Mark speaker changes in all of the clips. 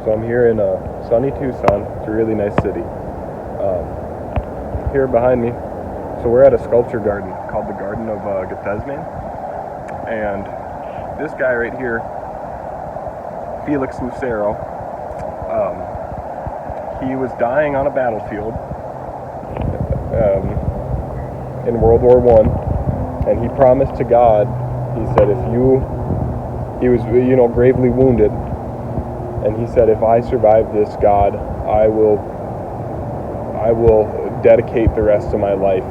Speaker 1: So I'm here in sunny Tucson. It's a really nice city. Here behind me, so we're at a sculpture garden called the Garden of Gethsemane. And this guy right here, Felix Lucero, he was dying on a battlefield in World War I, and he promised to God, he said, he was, gravely wounded, and he said, if I survive this, God, I will dedicate the rest of my life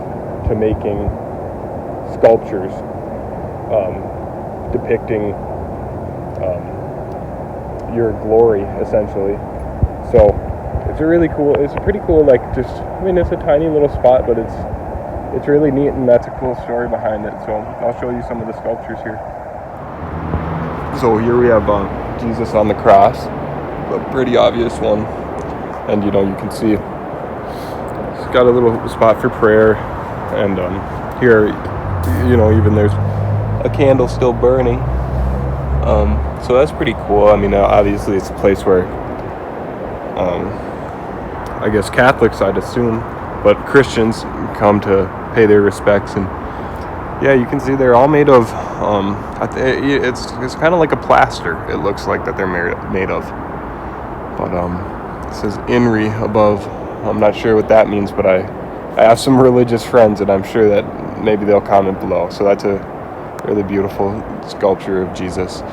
Speaker 1: to making sculptures depicting your glory, essentially. So it's a pretty cool, it's a tiny little spot, but it's really neat, and that's a cool story behind it. So I'll show you some of the sculptures here. So here we have Jesus on the cross, a pretty obvious one, and you can see it's got a little spot for prayer, and here, even there's a candle still burning. So that's pretty cool. I mean, obviously it's a place where, I guess Catholics, I'd assume, but Christians come to pay their respects, and yeah, you can see they're all made of, it's kind of like a plaster, it looks like, that they're made of. But it says INRI above. I'm not sure what that means, but I have some religious friends, and I'm sure that maybe they'll comment below. So that's a really beautiful sculpture of Jesus.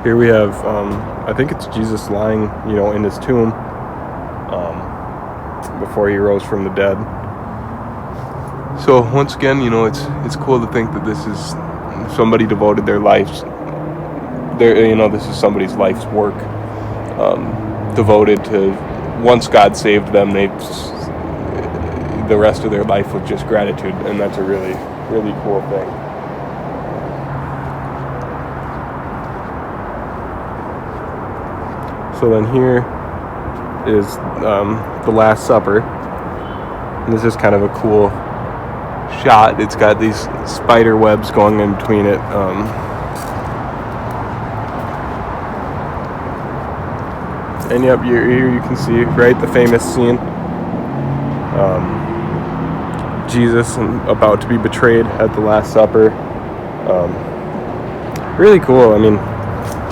Speaker 1: Here we have, I think it's Jesus lying, in his tomb before he rose from the dead. So once again, it's cool to think that this is somebody devoted their lives. This is somebody's life's work, devoted to, once God saved them, the rest of their life with just gratitude, and that's a really, really cool thing. So then here is the Last Supper, and this is kind of a cool shot. It's got these spider webs going in between it. And yep, here you can see, right, the famous scene. Jesus about to be betrayed at the Last Supper. Really cool. I mean,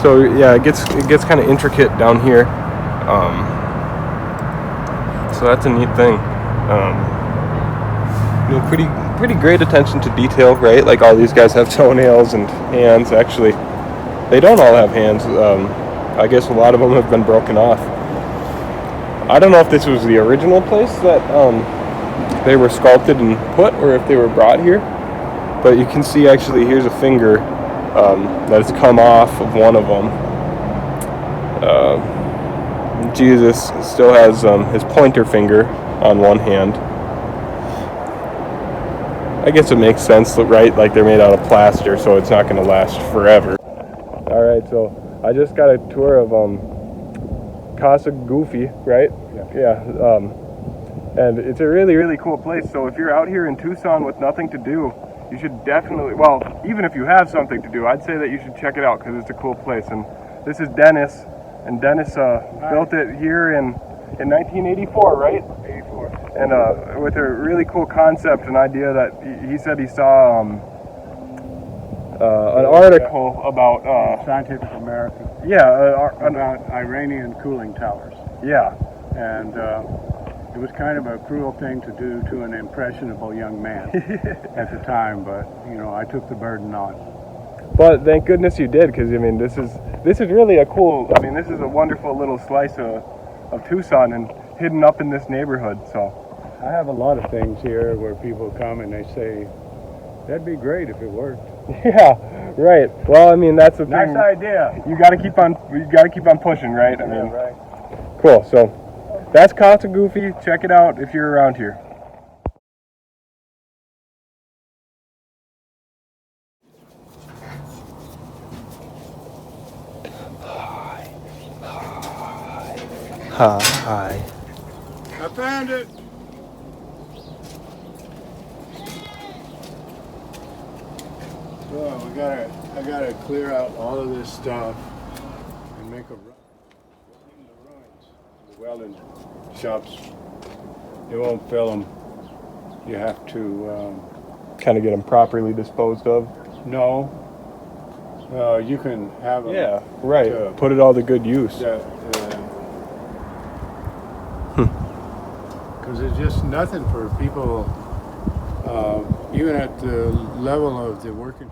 Speaker 1: so yeah, it gets kind of intricate down here. So that's a neat thing. Pretty great attention to detail, right? Like, all these guys have toenails and hands. Actually, they don't all have hands. I guess a lot of them have been broken off. I don't know if this was the original place that they were sculpted and put, or if they were brought here. But you can see, actually, here's a finger that has come off of one of them. Jesus still has his pointer finger on one hand. I guess it makes sense, right? Like, they're made out of plaster, so it's not going to last forever. Alright, so I just got a tour of Casa, right? Yeah. And it's a really, really cool place. So if you're out here in Tucson with nothing to do, you should definitely, well, even if you have something to do, I'd say that you should check it out, because it's a cool place. And this is Dennis, and Dennis built it here in 1984, right? 84. And with a really cool concept, an idea that he said he saw an article about
Speaker 2: Scientific American.
Speaker 1: Yeah,
Speaker 2: about Iranian cooling towers.
Speaker 1: Yeah,
Speaker 2: and it was kind of a cruel thing to do to an impressionable young man at the time, but I took the burden on.
Speaker 1: But thank goodness you did, because I mean, this is really a cool. I mean, this is a wonderful little slice of Tucson, and hidden up in this neighborhood. So
Speaker 2: I have a lot of things here where people come and they say, "That'd be great if it worked."
Speaker 1: Yeah, right. Well, I mean, that's a
Speaker 2: nice idea.
Speaker 1: You got to keep on pushing, right? I mean,
Speaker 2: right.
Speaker 1: Cool. So that's Casa. Check it out if you're around here. Hi.
Speaker 2: I found it. Well, I gotta clear out all of this stuff and make a run in the ruins. The welding shops, they won't fill them. You have to
Speaker 1: kind of get them properly disposed of.
Speaker 2: no. You can have them.
Speaker 1: Yeah, right. Put it all to good use.
Speaker 2: Because it's just nothing for people, even at the level of the working.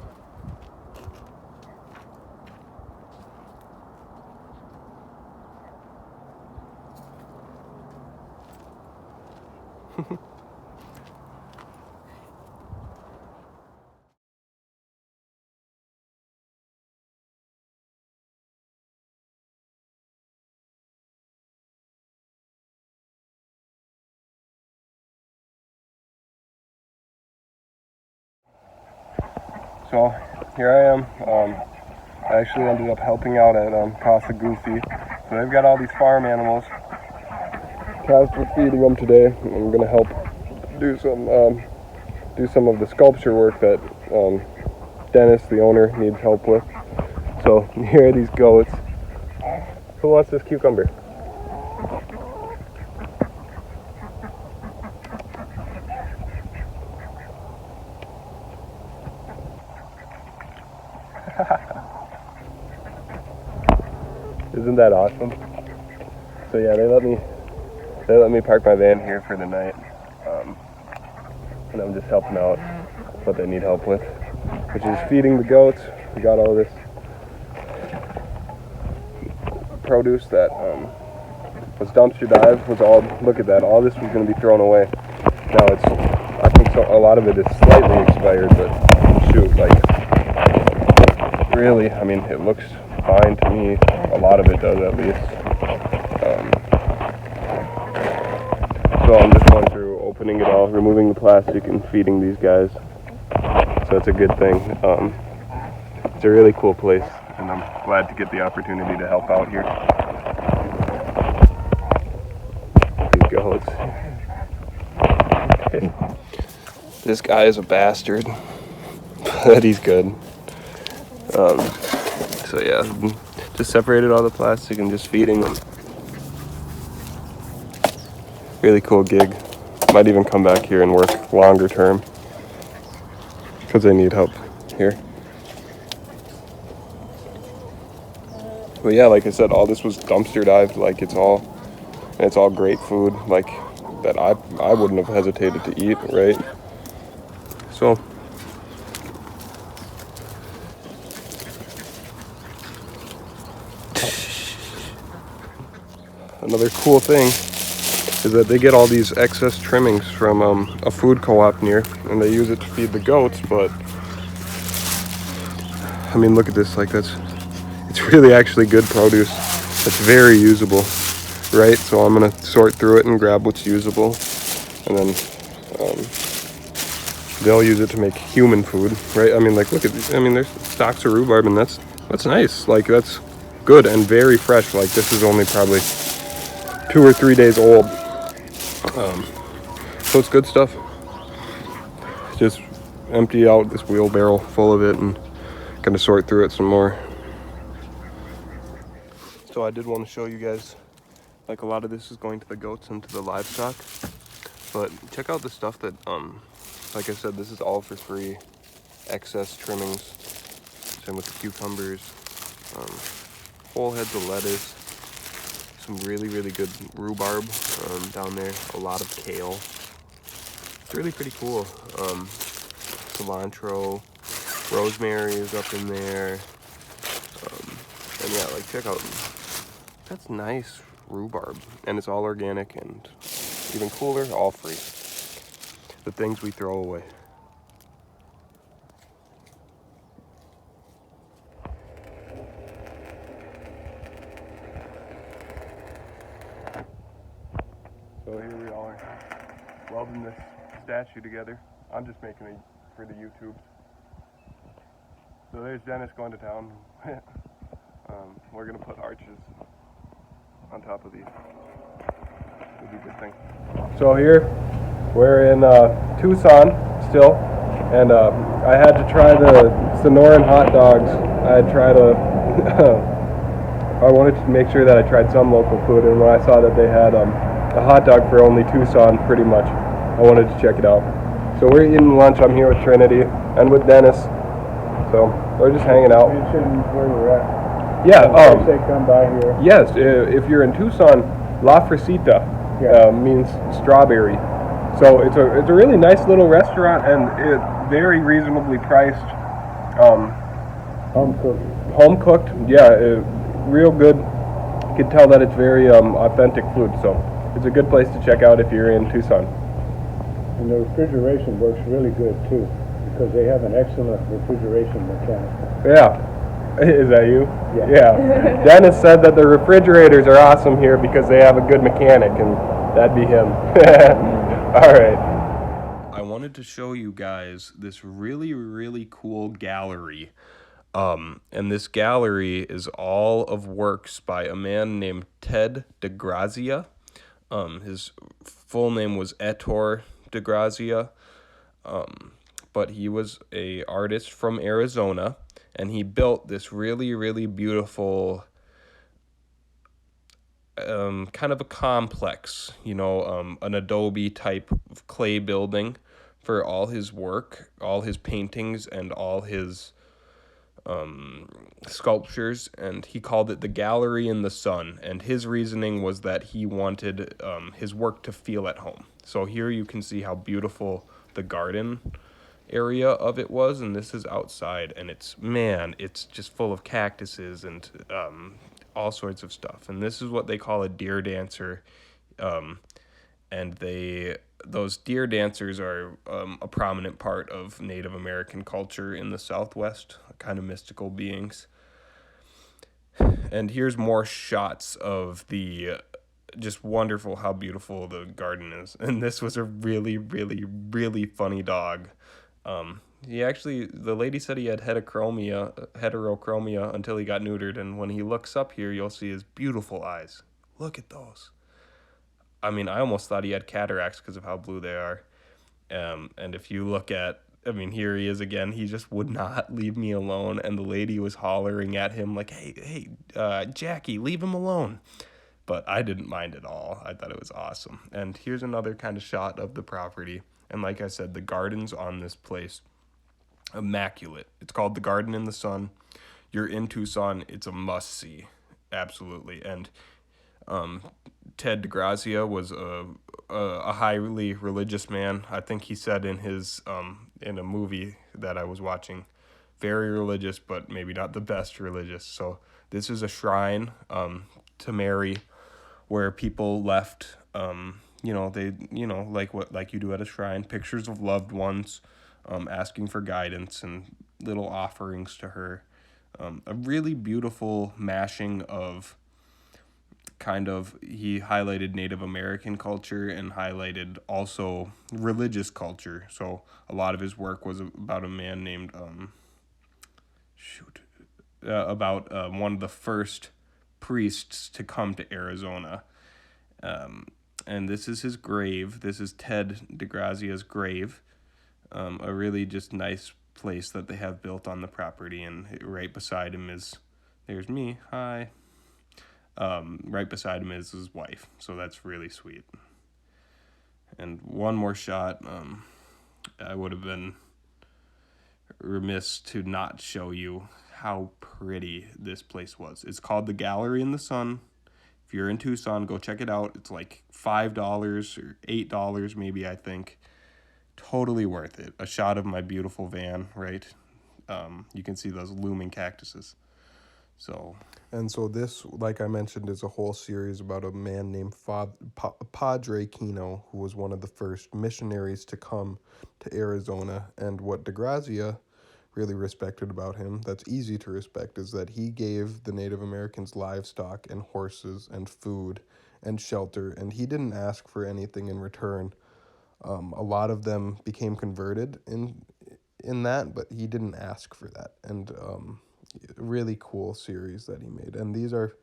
Speaker 1: So here I am. I actually ended up helping out at Casa Goofy. So they've got all these farm animals. Tasked with feeding them today. I'm gonna help do some of the sculpture work that Dennis, the owner, needs help with. So here are these goats. Who wants this cucumber? Isn't that awesome? So yeah, they let me park my van here for the night, and I'm just helping out what they need help with, which is feeding the goats. We got all this produce that was dumpster dive. Was all, look at that, all this was going to be thrown away. Now it's, I think so, a lot of it is slightly expired, but shoot, like, really, I mean, it looks fine to me. A lot of it does, at least. So I'm just going through opening it all, removing the plastic, and feeding these guys. So it's a good thing. It's a really cool place, and I'm glad to get the opportunity to help out here. These goats. This guy is a bastard, but he's good. So yeah, just separated all the plastic and just feeding them. Really cool gig. Might even come back here and work longer term because they need help here. But yeah, like I said, all this was dumpster dived. Like it's all great food, like that I wouldn't have hesitated to eat, right? So another cool thing is that they get all these excess trimmings from a food co-op near, and they use it to feed the goats. But I mean, look at this, like it's really actually good produce. It's very usable, right? So I'm gonna sort through it and grab what's usable, and then they'll use it to make human food, right? I mean, like, look at, I mean, there's stalks of rhubarb, and that's nice. Like, that's good and very fresh. Like, this is only probably 2 or 3 days old. So it's good stuff. Just empty out this wheelbarrow full of it and gonna sort through it some more. So I did want to show you guys, like, a lot of this is going to the goats and to the livestock, but check out the stuff that like I said, this is all for free. Excess trimmings, same with the cucumbers, whole heads of lettuce, some really good rhubarb down there, a lot of kale. It's really pretty cool. Cilantro, rosemary is up in there, and yeah, like, check out, that's nice rhubarb, and it's all organic, and even cooler, all free. The things we throw away. So here we are, welding this statue together. I'm just making it for the YouTubes. So there's Dennis going to town. We're gonna put arches on top of these. It'll be a good thing. So here, we're in Tucson still. and I had to try the Sonoran hot dogs. I had tried I wanted to make sure that I tried some local food, and when I saw that they had a hot dog for only Tucson, pretty much, I wanted to check it out. So we're eating lunch. I'm here with Trinity and with Dennis. So we're just hanging out.
Speaker 2: Mention where we're at.
Speaker 1: Yeah.
Speaker 2: In case they come by here.
Speaker 1: Yes. If you're in Tucson, La Fresita means strawberry. So it's a really nice little restaurant, and very reasonably priced.
Speaker 2: Home cooked.
Speaker 1: Home cooked. Yeah. Real good. You can tell that it's very authentic food. So it's a good place to check out if you're in Tucson.
Speaker 2: And the refrigeration works really good too, because they have an excellent refrigeration mechanic.
Speaker 1: Yeah. Is that you?
Speaker 2: Yeah.
Speaker 1: Dennis said that the refrigerators are awesome here because they have a good mechanic, and that'd be him. All right. I wanted to show you guys this really, really cool gallery. And this gallery is all of works by a man named Ted DeGrazia. His full name was Ettore DeGrazia, but he was a artist from Arizona, and he built this really, really beautiful kind of a complex, an adobe type of clay building for all his work, all his paintings, and all his sculptures, and he called it the Gallery in the Sun, and his reasoning was that he wanted his work to feel at home. So here you can see how beautiful the garden area of it was, and this is outside, and it's just full of cactuses and all sorts of stuff. And this is what they call a deer dancer, and those deer dancers are a prominent part of Native American culture in the Southwest, kind of mystical beings. And here's more shots of the just wonderful how beautiful the garden is. And this was a really, really, really funny dog. The lady said he had heterochromia until he got neutered, and when he looks up here, you'll see his beautiful eyes. Look at those. I mean, I almost thought he had cataracts because of how blue they are. And if you look at, here he is again. He just would not leave me alone, and the lady was hollering at him like, hey, Jackie, leave him alone. But I didn't mind at all. I thought it was awesome. And here's another kind of shot of the property. And like I said, the gardens on this place, immaculate. It's called the Garden in the Sun. You're in Tucson. It's a must-see. Absolutely. And Ted DeGrazia was a highly religious man. I think he said in his in a movie that I was watching, very religious, but maybe not the best religious. So this is a shrine to Mary, where people left like you do at a shrine, pictures of loved ones, asking for guidance and little offerings to her. A really beautiful mashing of he highlighted Native American culture and highlighted also religious culture. So a lot of his work was about a man named about one of the first priests to come to Arizona. And this is his grave. This is Ted DeGrazia's grave. A really just nice place that they have built on the property, and right beside him there's me. Hi. Right beside him is his wife, so that's really sweet. And one more shot. I would have been remiss to not show you how pretty this place was. It's called the Gallery in the Sun. If you're in Tucson, go check it out. It's like $5 or $8 maybe, I think. Totally worth it. A shot of my beautiful van, right? You can see those looming cactuses. So this, like I mentioned, is a whole series about a man named Padre Kino, who was one of the first missionaries to come to Arizona. And what DeGrazia really respected about him, that's easy to respect, is that he gave the Native Americans livestock and horses and food and shelter, and he didn't ask for anything in return. A lot of them became converted in that, but he didn't ask for that. And really cool series that he made. And these are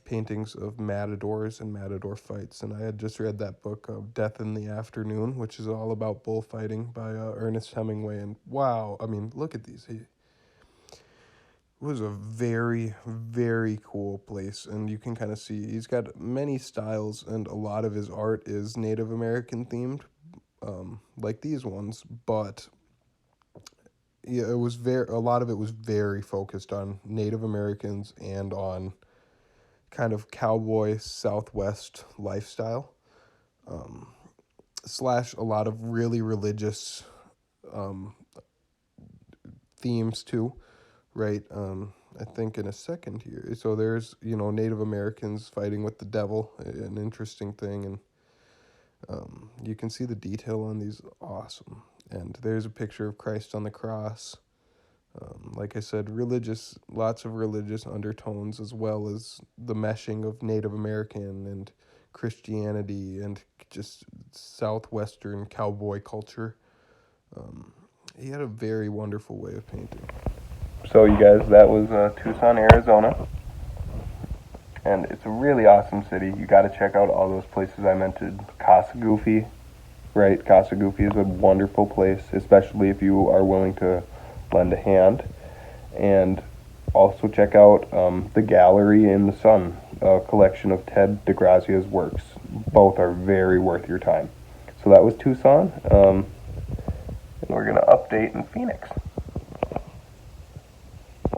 Speaker 1: paintings of matadors and matador fights. And I had just read that book, Death in the Afternoon, which is all about bullfighting by Ernest Hemingway. And wow, I mean, look at these. It was a very, very cool place. And you can kind of see he's got many styles, and a lot of his art is Native American themed, like these ones. But yeah, a lot of it was very focused on Native Americans and on kind of cowboy Southwest lifestyle, slash a lot of really religious themes too, right? I think in a second here. So there's, Native Americans fighting with the devil, an interesting thing, and you can see the detail on these, awesome. And there's a picture of Christ on the cross. Like I said, lots of religious undertones, as well as the meshing of Native American and Christianity and just Southwestern cowboy culture. He had a very wonderful way of painting. So you guys, that was Tucson, Arizona. And it's a really awesome city. You got to check out all those places I mentioned. Casa Goofy, right? Casa Goofy is a wonderful place, especially if you are willing to lend a hand. And also check out the Gallery in the Sun, a collection of Ted DeGrazia's works. Both are very worth your time. So that was Tucson, and we're going to update in Phoenix.